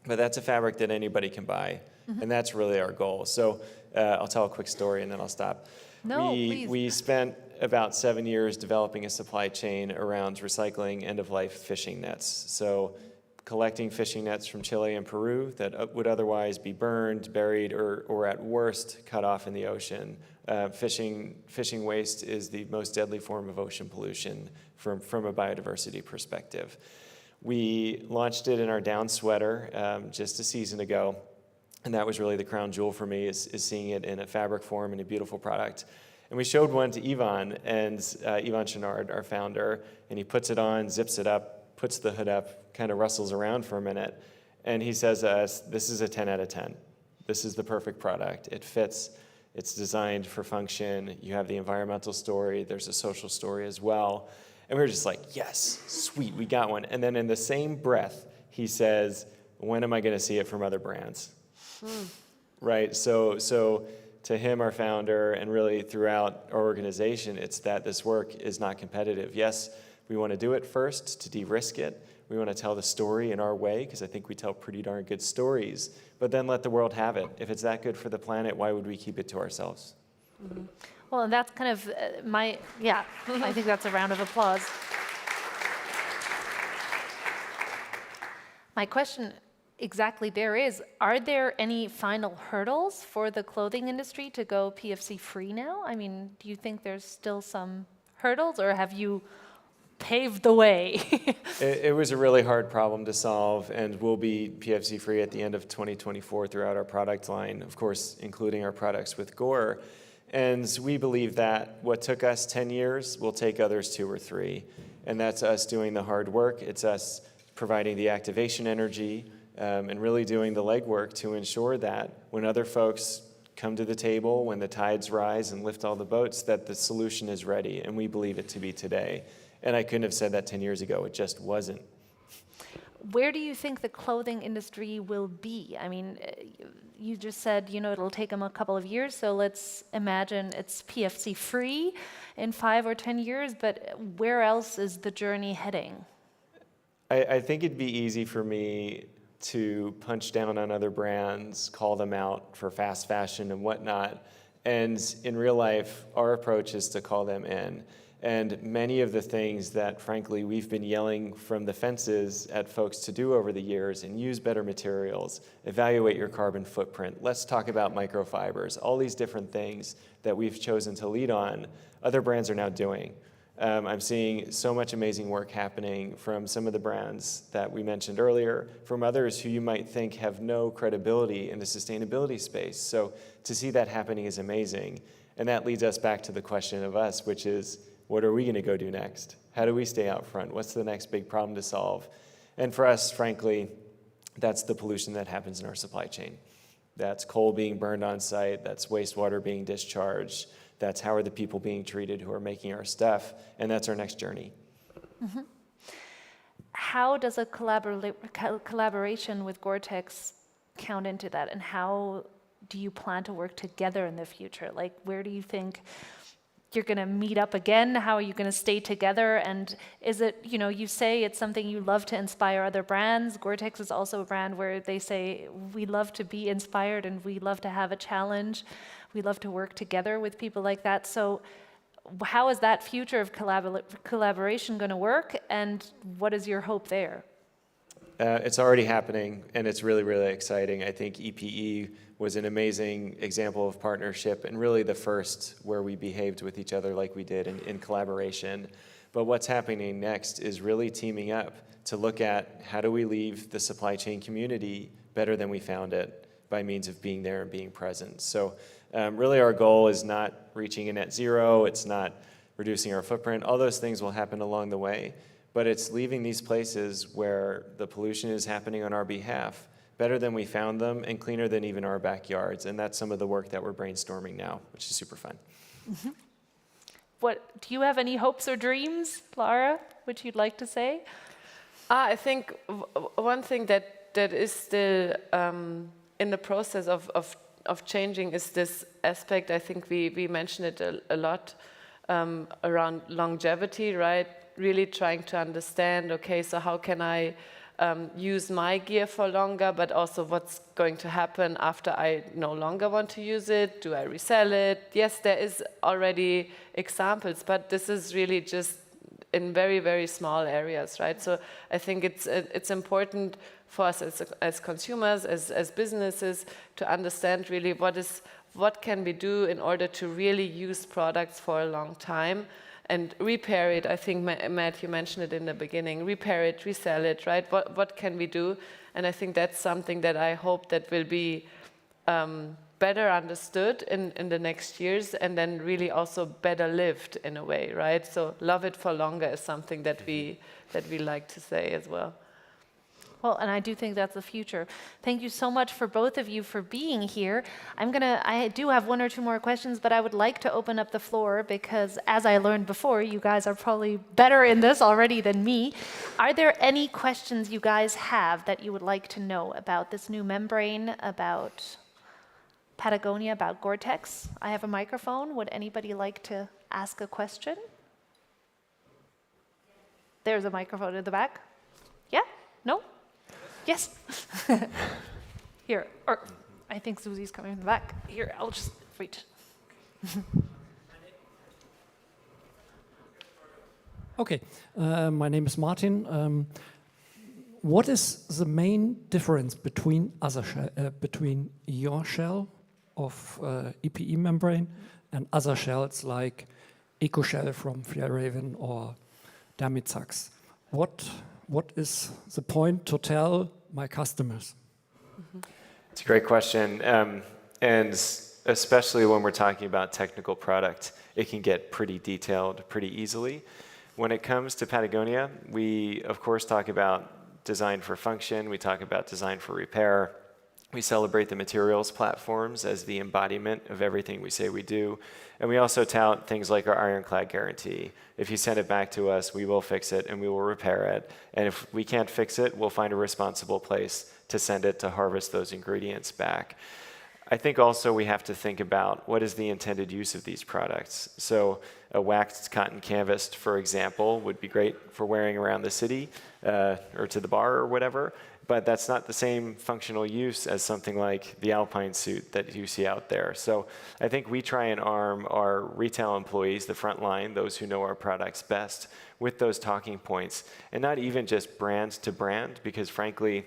but that's a fabric that anybody can buy, and that's really our goal. So I'll tell a quick story and then I'll stop. No, please. We spent about 7 years developing a supply chain around recycling end-of-life fishing nets. So collecting fishing nets from Chile and Peru that would otherwise be burned, buried, or at worst cut off in the ocean. Fishing waste is the most deadly form of ocean pollution from a biodiversity perspective. We launched it in our down sweater just a season ago, and that was really the crown jewel for me, is seeing it in a fabric form and a beautiful product. And we showed one to Yvon, and Yvon Chouinard, our founder, and he puts it on, zips it up, puts the hood up, kind of rustles around for a minute, and he says to us, this is a 10 out of 10. This is the perfect product. It fits, it's designed for function, you have the environmental story, there's a social story as well. And we were just like, yes, sweet, we got one. And then in the same breath, he says, when am I gonna see it from other brands? Right, so to him, our founder, and really throughout our organization, it's that this work is not competitive. Yes, we want to do it first to de-risk it. We want to tell the story in our way, because I think we tell pretty darn good stories, but then let the world have it. If it's that good for the planet, why would we keep it to ourselves? Mm-hmm. Well, and that's kind of I think that's a round of applause. My question exactly there is, are there any final hurdles for the clothing industry to go PFC free now? I mean, do you think there's still some hurdles, or have you paved the way? It was a really hard problem to solve, and we'll be PFC free at the end of 2024 throughout our product line, of course, including our products with Gore. And we believe that what took us 10 years will take others 2 or 3. And that's us doing the hard work. It's us providing the activation energy, and really doing the legwork to ensure that when other folks come to the table, when the tides rise and lift all the boats, that the solution is ready, and we believe it to be today. And I couldn't have said that 10 years ago, it just wasn't. Where do you think the clothing industry will be? I mean, you just said, it'll take them a couple of years, so let's imagine it's PFC free in 5 or 10 years, but where else is the journey heading? I think it'd be easy for me to punch down on other brands, call them out for fast fashion and whatnot. And in real life, our approach is to call them in. And many of the things that, frankly, we've been yelling from the fences at folks to do over the years, and use better materials, evaluate your carbon footprint, let's talk about microfibers, all these different things that we've chosen to lead on, other brands are now doing. I'm seeing so much amazing work happening from some of the brands that we mentioned earlier, from others who you might think have no credibility in the sustainability space. So to see that happening is amazing. And that leads us back to the question of us, which is, what are we going to go do next? How do we stay out front? What's the next big problem to solve? And for us, frankly, that's the pollution that happens in our supply chain. That's coal being burned on site, that's wastewater being discharged, that's how are the people being treated who are making our stuff, and that's our next journey. Mm-hmm. How does a collaboration with Gore-Tex count into that, and how do you plan to work together in the future? Like, where do you think you're going to meet up again? How are you going to stay together? And is it, you say it's something you love to inspire other brands. Gore-Tex is also a brand where they say, we love to be inspired and we love to have a challenge. We love to work together with people like that. So how is that future of collaboration going to work? And what is your hope there? It's already happening, and it's really, really exciting. I think EPE was an amazing example of partnership and really the first where we behaved with each other like we did in collaboration. But what's happening next is really teaming up to look at how do we leave the supply chain community better than we found it by means of being there and being present. So really our goal is not reaching a net zero, it's not reducing our footprint. All those things will happen along the way. But it's leaving these places where the pollution is happening on our behalf better than we found them and cleaner than even our backyards. And that's some of the work that we're brainstorming now, which is super fun. Mm-hmm. Do you have any hopes or dreams, Lara, which you'd like to say? I think one thing that is still in the process of changing is this aspect. I think we mentioned it a lot around longevity, right? Really trying to understand, okay, so how can I use my gear for longer, but also what's going to happen after I no longer want to use it? Do I resell it? Yes, there is already examples, but this is really just in very, very small areas, right? So I think it's important for us as consumers, as businesses, to understand really what can we do in order to really use products for a long time. And repair it. I think, Matt, you mentioned it in the beginning. Repair it, resell it, right? What can we do? And I think that's something that I hope that will be better understood in the next years, and then really also better lived in a way, right? So love it for longer is something that we like to say as well. Well, and I do think that's the future. Thank you so much for both of you for being here. I do have one or two more questions, but I would like to open up the floor because, as I learned before, you guys are probably better in this already than me. Are there any questions you guys have that you would like to know about this new membrane, about Patagonia, about Gore-Tex? I have a microphone. Would anybody like to ask a question? There's a microphone in the back. Yeah? No? Yes. Here, or I think Susie's coming in the back. Here, I'll just reach. Okay, my name is Martin. What is the main difference between between your shell of EPE membrane and other shells like EcoShell from Fjällräven or Damitax? What is the point to tell my customers? It's a great question. And especially when we're talking about technical product, it can get pretty detailed pretty easily. When it comes to Patagonia, we of course talk about design for function, we talk about design for repair. We celebrate the materials platforms as the embodiment of everything we say we do. And we also tout things like our ironclad guarantee. If you send it back to us, we will fix it and we will repair it. And if we can't fix it, we'll find a responsible place to send it to harvest those ingredients back. I think also we have to think about what is the intended use of these products. So a waxed cotton canvas, for example, would be great for wearing around the city or to the bar or whatever. But that's not the same functional use as something like the Alpine suit that you see out there. So I think we try and arm our retail employees, the front line, those who know our products best, with those talking points, and not even just brand to brand, because frankly,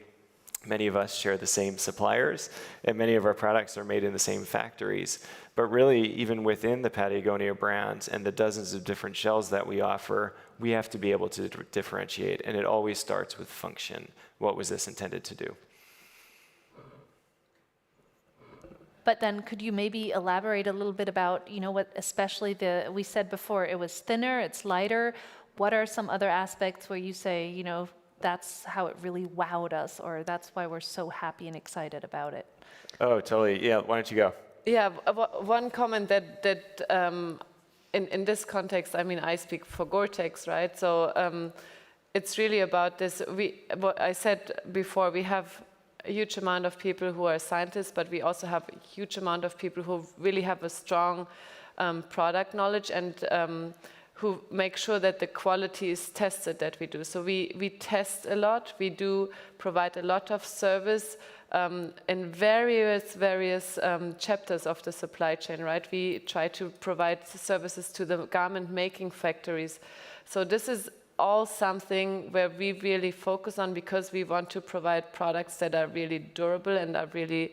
many of us share the same suppliers, and many of our products are made in the same factories. But really, even within the Patagonia brands and the dozens of different shells that we offer, we have to be able to differentiate, and it always starts with function. What was this intended to do? But then could you maybe elaborate a little bit about, what especially we said before, it was thinner, it's lighter. What are some other aspects where you say, that's how it really wowed us, or that's why we're so happy and excited about it? Oh, totally. Yeah, why don't you go? Yeah, one comment that in this context, I mean, I speak for Gore-Tex, right? So it's really about this. What I said before, we have a huge amount of people who are scientists, but we also have a huge amount of people who really have a strong product knowledge and who make sure that the quality is tested that we do. So we test a lot. We do provide a lot of service in various chapters of the supply chain, right? We try to provide services to the garment making factories. So this is all something where we really focus on because we want to provide products that are really durable and are really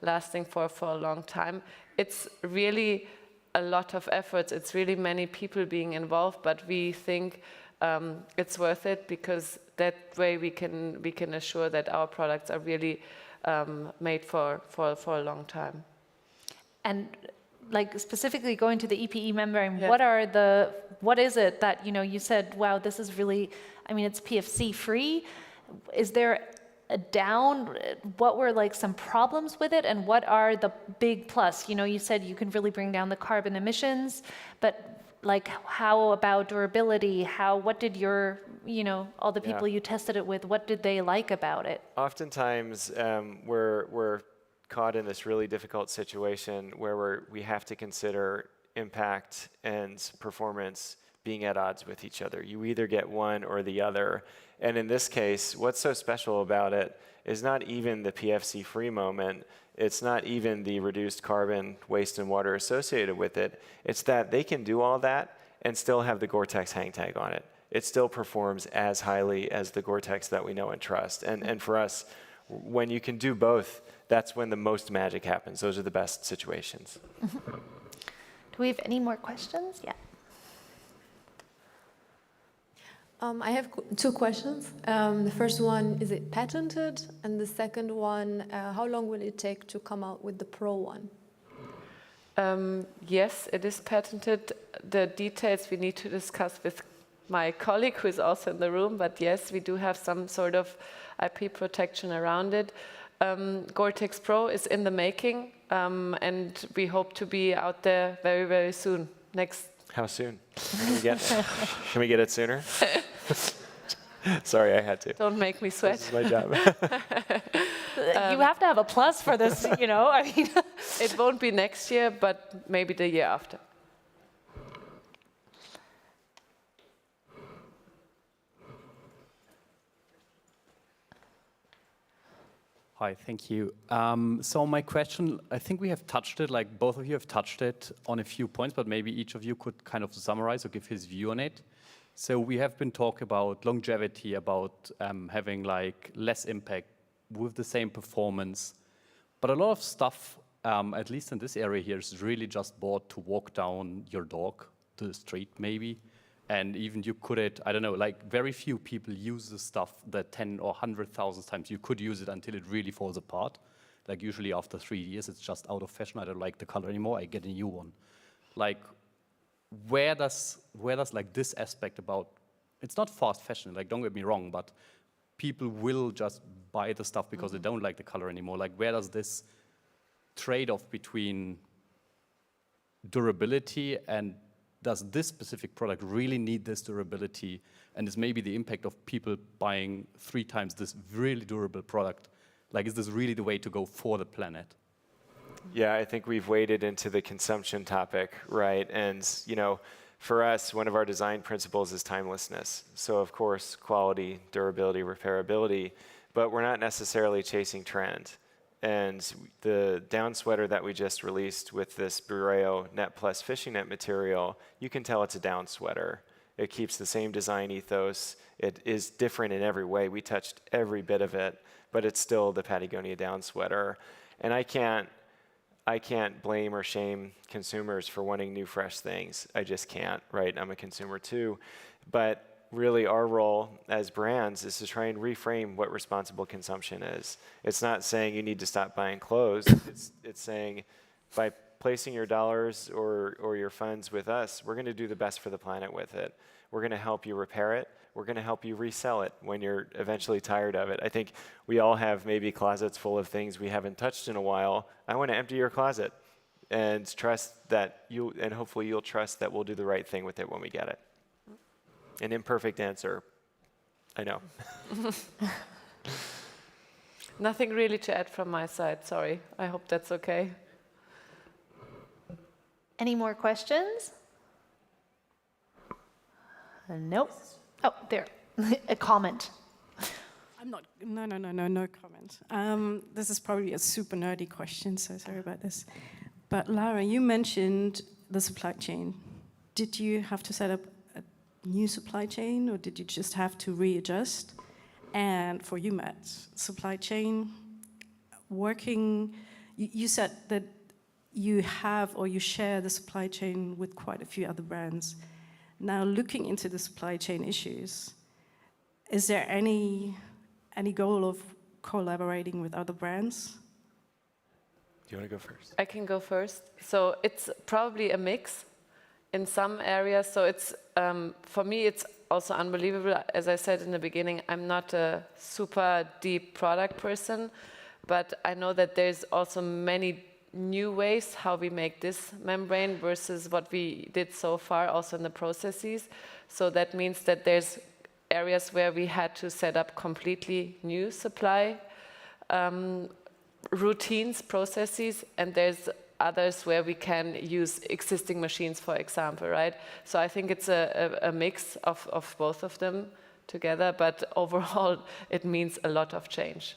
lasting for a long time. It's really a lot of efforts. It's really many people being involved, but we think it's worth it because that way we can assure that our products are really made for a long time. And like specifically going to the EPE membrane, Yeah. what is it that, you said, wow, this is really, I mean, it's PFC free. Is there what were like some problems with it and what are the big plus? You said you can really bring down the carbon emissions, but like how about durability? What did all the people you tested it with, what did they like about it? Oftentimes, we're caught in this really difficult situation where we have to consider impact and performance being at odds with each other. You either get one or the other. And in this case, what's so special about it is not even the PFC-free moment. It's not even the reduced carbon, waste, and water associated with it. It's that they can do all that and still have the Gore-Tex hang tag on it. It still performs as highly as the Gore-Tex that we know and trust. And for us, when you can do both, that's when the most magic happens. Those are the best situations. Do we have any more questions? Yeah. I have two questions. The first one, is it patented? And the second one, how long will it take to come out with the Pro one? Yes, it is patented. The details we need to discuss with my colleague who is also in the room, but yes, we do have some sort of IP protection around it. Gore-Tex Pro is in the making, and we hope to be out there very, very soon. How soon? Can we get it sooner? Sorry, I had to. Don't make me sweat. This is my job. You have to have a plus for this, I mean. It won't be next year, but maybe the year after. Hi, thank you. So my question, I think we have touched it, like both of you have touched it on a few points, but maybe each of you could kind of summarize or give his view on it. So we have been talking about longevity, about having like less impact with the same performance. But a lot of stuff, at least in this area here, is really just bought to walk down your dog to the street maybe. And even you could I don't know, like very few people use the stuff that 10 or 100,000 times. You could use it until it really falls apart. Like usually after 3 years, it's just out of fashion. I don't like the color anymore. I get a new one. Like, where does like this aspect about, it's not fast fashion, like don't get me wrong, but people will just buy the stuff because they don't like the color anymore. Like where does this trade-off between durability and does this specific product really need this durability? And is maybe the impact of people buying 3 times this really durable product, like is this really the way to go for the planet? Yeah, I think we've waded into the consumption topic, right? And, for us, one of our design principles is timelessness. So, of course, quality, durability, repairability, but we're not necessarily chasing trend. And the down sweater that we just released with this Bureo Net Plus fishing net material, you can tell it's a down sweater. It keeps the same design ethos. It is different in every way. We touched every bit of it, but it's still the Patagonia down sweater. And I can't blame or shame consumers for wanting new, fresh things. I just can't, right? I'm a consumer too. But really our role as brands is to try and reframe what responsible consumption is. It's not saying you need to stop buying clothes. It's saying by placing your dollars or your funds with us, we're going to do the best for the planet with it. We're going to help you repair it. We're going to help you resell it when you're eventually tired of it. I think we all have maybe closets full of things we haven't touched in a while. I want to empty your closet and trust that and hopefully you'll trust that we'll do the right thing with it when we get it. An imperfect answer, I know. Nothing really to add from my side, sorry. I hope that's okay. Any more questions? Nope. Oh, there. A comment. I'm not. No comment. This is probably a super nerdy question, so sorry about this. But Lara, you mentioned the supply chain. Did you have to set up a new supply chain, or did you just have to readjust? And for you, Matt, supply chain working. You said that you have or you share the supply chain with quite a few other brands. Now, looking into the supply chain issues, is there any goal of collaborating with other brands? Do you want to go first? I can go first. So it's probably a mix in some areas. So it's for me, it's also unbelievable. As I said in the beginning, I'm not a super deep product person, but I know that there's also many new ways how we make this membrane versus what we did so far, also in the processes. So that means that there's areas where we had to set up completely new supply routines, processes, and there's others where we can use existing machines, for example, right? So I think it's a mix of both of them together, but overall it means a lot of change.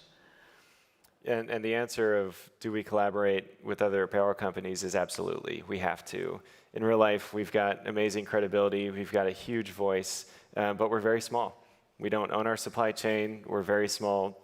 And the answer of do we collaborate with other apparel companies is absolutely. We have to. In real life, we've got amazing credibility. We've got a huge voice, but we're very small. We don't own our supply chain. We're very small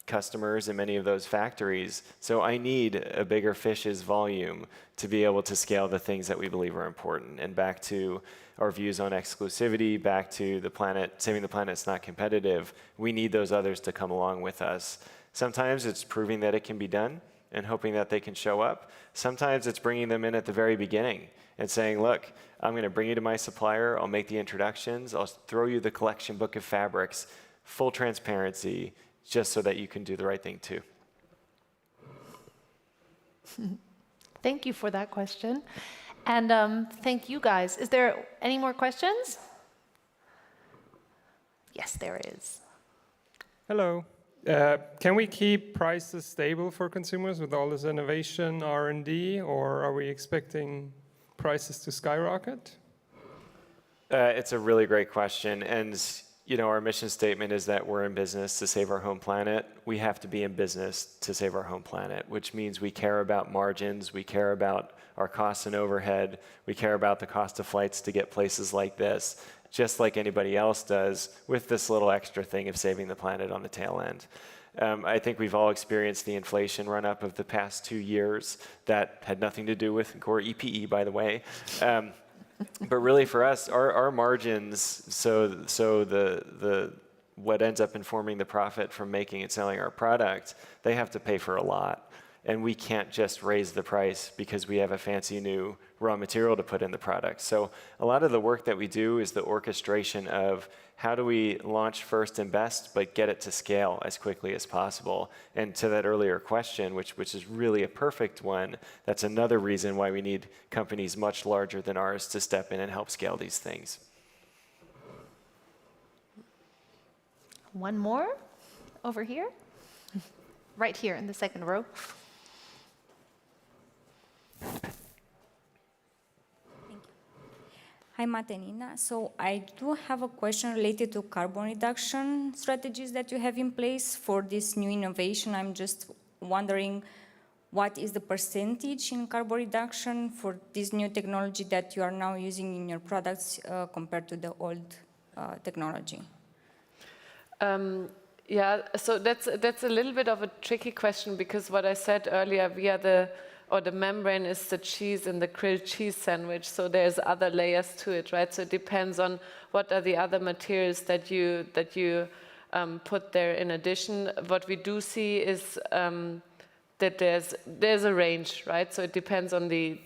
customers in many of those factories. So I need a bigger fish's volume to be able to scale the things that we believe are important. And back to our views on exclusivity, back to the planet, saving the planet's not competitive, we need those others to come along with us. Sometimes it's proving that it can be done and hoping that they can show up. Sometimes it's bringing them in at the very beginning and saying, look, I'm going to bring you to my supplier. I'll make the introductions. I'll throw you the collection book of fabrics, full transparency, just so that you can do the right thing too. Thank you for that question. And thank you guys. Is there any more questions? Yes, there is. Hello. Can we keep prices stable for consumers with all this innovation, R&D, or are we expecting prices to skyrocket? It's a really great question. And you know, our mission statement is that we're in business to save our home planet. We have to be in business to save our home planet, which means we care about margins, we care about our costs and overhead, we care about the cost of flights to get places like this, just like anybody else does, with this little extra thing of saving the planet on the tail end. I think we've all experienced the inflation run-up of the past 2 years. That had nothing to do with core EPE, by the way. But really for us, our margins, so the what ends up informing the profit from making and selling our product, they have to pay for a lot. And we can't just raise the price because we have a fancy new raw material to put in the product. So a lot of the work that we do is the orchestration of how do we launch first and best, but get it to scale as quickly as possible. And to that earlier question, which is really a perfect one, that's another reason why we need companies much larger than ours to step in and help scale these things. One more over here. Right here in the second row. Hi, Matenina. So I do have a question related to carbon reduction strategies that you have in place for this new innovation. I'm just wondering what is the percentage in carbon reduction for this new technology that you are now using in your products compared to the old technology? Yeah, so that's a little bit of a tricky question because what I said earlier, the membrane is the cheese in the grilled cheese sandwich, so there's other layers to it, right? So it depends on what are the other materials that you put there in addition. What we do see is that there's a range, right? So it depends on the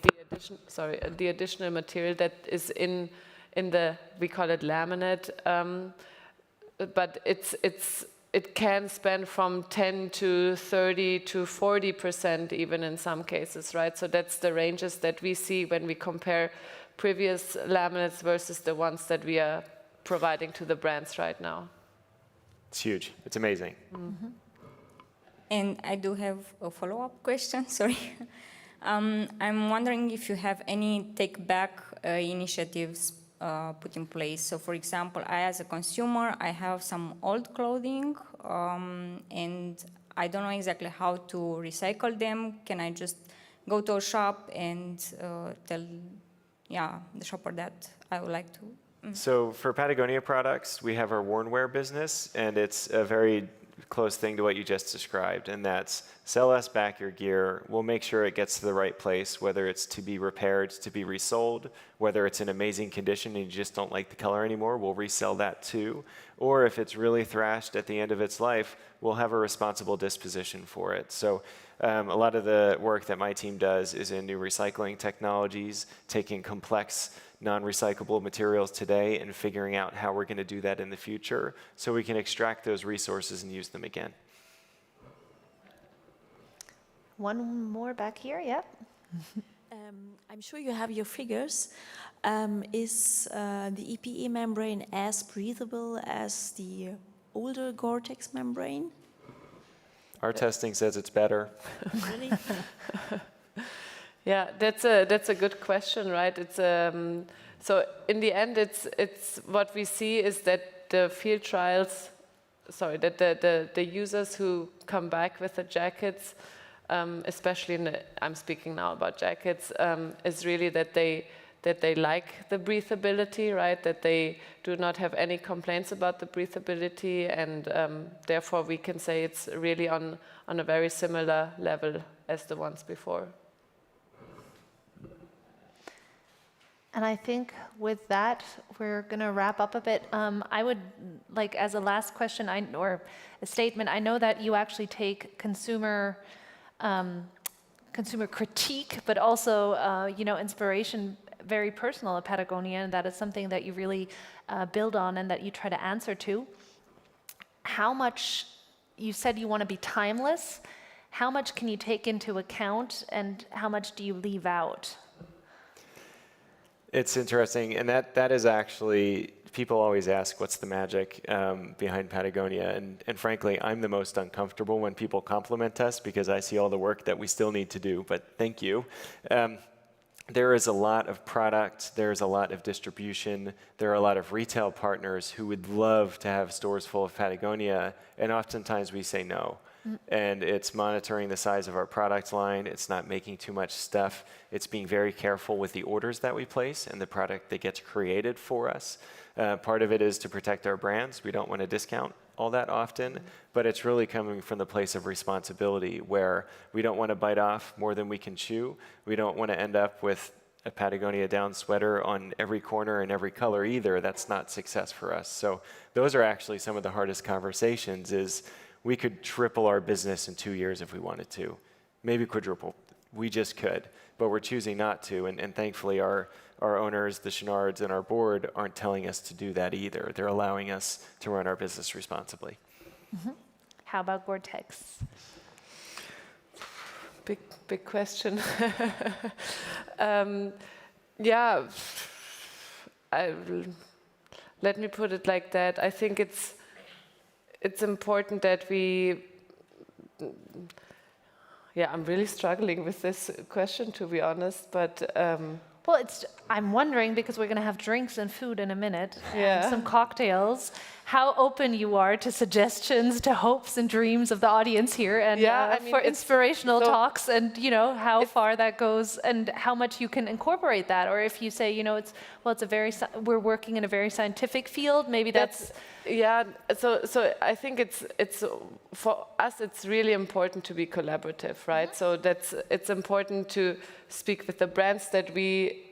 additional material that is in the, we call it laminate, but it can span from 10 to 30 to 40% even in some cases, right? So that's the ranges that we see when we compare previous laminates versus the ones that we are providing to the brands right now. It's huge. It's amazing. And I do have a follow-up question, sorry. I'm wondering if you have any take-back initiatives put in place. So, for example, I, as a consumer, I have some old clothing, and I don't know exactly how to recycle them. Can I just go to a shop and tell, the shopper that I would like to? So for Patagonia products, we have our worn wear business, and it's a very close thing to what you just described, and that's sell us back your gear. We'll make sure it gets to the right place, whether it's to be repaired, to be resold, whether it's in amazing condition and you just don't like the color anymore, we'll resell that too. Or if it's really thrashed at the end of its life, we'll have a responsible disposition for it. So a lot of the work that my team does is in new recycling technologies, taking complex non-recyclable materials today and figuring out how we're going to do that in the future so we can extract those resources and use them again. One more back here, yep. I'm sure you have your figures. Is the EPE membrane as breathable as the older Gore-Tex membrane? Our testing says it's better. Really? Yeah, that's a good question, right? It's so in the end, it's what we see is that the field trials, that the users who come back with the jackets, especially I'm speaking now about jackets, is really that they like the breathability, right? That they do not have any complaints about the breathability, and therefore we can say it's really on a very similar level as the ones before. And I think with that, we're going to wrap up a bit. I would like, as a last question or a statement, I know that you actually take consumer critique, but also inspiration very personal at Patagonia, and that is something that you really build on and that you try to answer to. How much, you said you want to be timeless, how much can you take into account and how much do you leave out? It's interesting, and that is actually, people always ask what's the magic behind Patagonia, and frankly, I'm the most uncomfortable when people compliment us because I see all the work that we still need to do, but thank you. There is a lot of product, there's a lot of distribution, there are a lot of retail partners who would love to have stores full of Patagonia, and oftentimes we say no. And it's monitoring the size of our product line. It's not making too much stuff. It's being very careful with the orders that we place and the product that gets created for us. Part of it is to protect our brands. We don't want to discount all that often, but it's really coming from the place of responsibility where we don't want to bite off more than we can chew. We don't want to end up with a Patagonia down sweater on every corner and every color either. That's not success for us. So those are actually some of the hardest conversations is we could triple our business in 2 years if we wanted to, maybe quadruple. We just could, but we're choosing not to. And thankfully, our owners, the Chenards, and our board aren't telling us to do that either. They're allowing us to run our business responsibly. Mm-hmm. How about Gore-Tex? Big question. Let me put it like that. I think it's important that we, I'm really struggling with this question, to be honest, but... Well, I'm wondering, because we're going to have drinks and food in a minute, and some cocktails, how open you are to suggestions, to hopes and dreams of the audience here, and for inspirational talks, and how far that goes, and how much you can incorporate that, or if you say, we're working in a very scientific field, maybe that's So I think it's for us. It's really important to be collaborative, right? Mm-hmm. So it's important to speak with the brands that we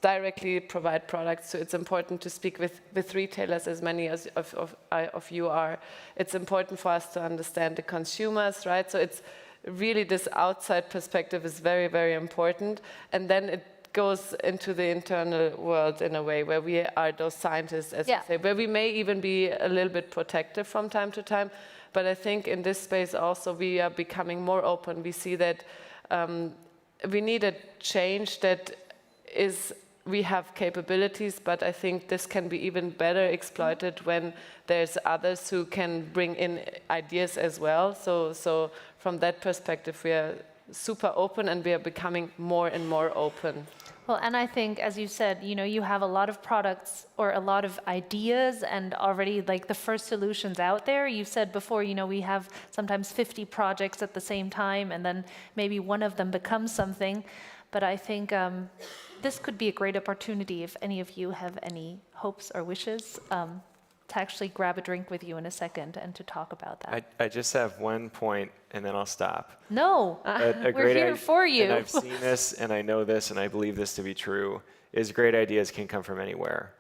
directly provide products to. It's important to speak with retailers, as many as of you are. It's important for us to understand the consumers, right? So it's really this outside perspective is very, very important, and then it goes into the internal world in a way where we are those scientists, as you say, where we may even be a little bit protective from time to time. But I think in this space also we are becoming more open. We see that we need a change that is, we have capabilities, but I think this can be even better exploited when there's others who can bring in ideas as well. So from that perspective, we are super open, and we are becoming more and more open. Well, and I think, as you said, you know, you have a lot of products or a lot of ideas and already like the first solutions out there. You said before, you know, we have sometimes 50 projects at the same time, and then maybe one of them becomes something. But I think this could be a great opportunity if any of you have any hopes or wishes to actually grab a drink with you in a second and to talk about that. I just have one point, and then I'll stop. No, we're here for you. And I've seen this, and I know this, and I believe this to be true, is great ideas can come from anywhere.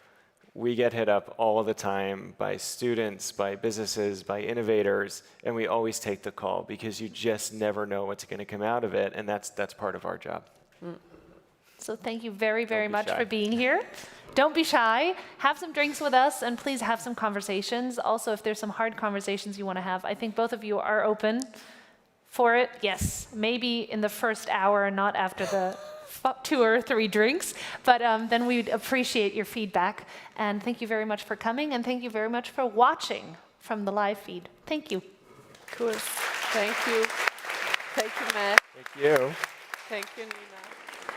We get hit up all the time by students, by businesses, by innovators, and we always take the call because you just never know what's going to come out of it, and that's part of our job. So thank you very, very much for being here. Don't be shy. Have some drinks with us, and please have some conversations. Also, if there's some hard conversations you want to have, I think both of you are open for it. Yes, maybe in the first hour, not after the 2 or 3 drinks, but then we'd appreciate your feedback. And thank you very much for coming, and thank you very much for watching from the live feed. Thank you. Cool. Thank you. Thank you, Matt. Thank you. Thank you, Nina.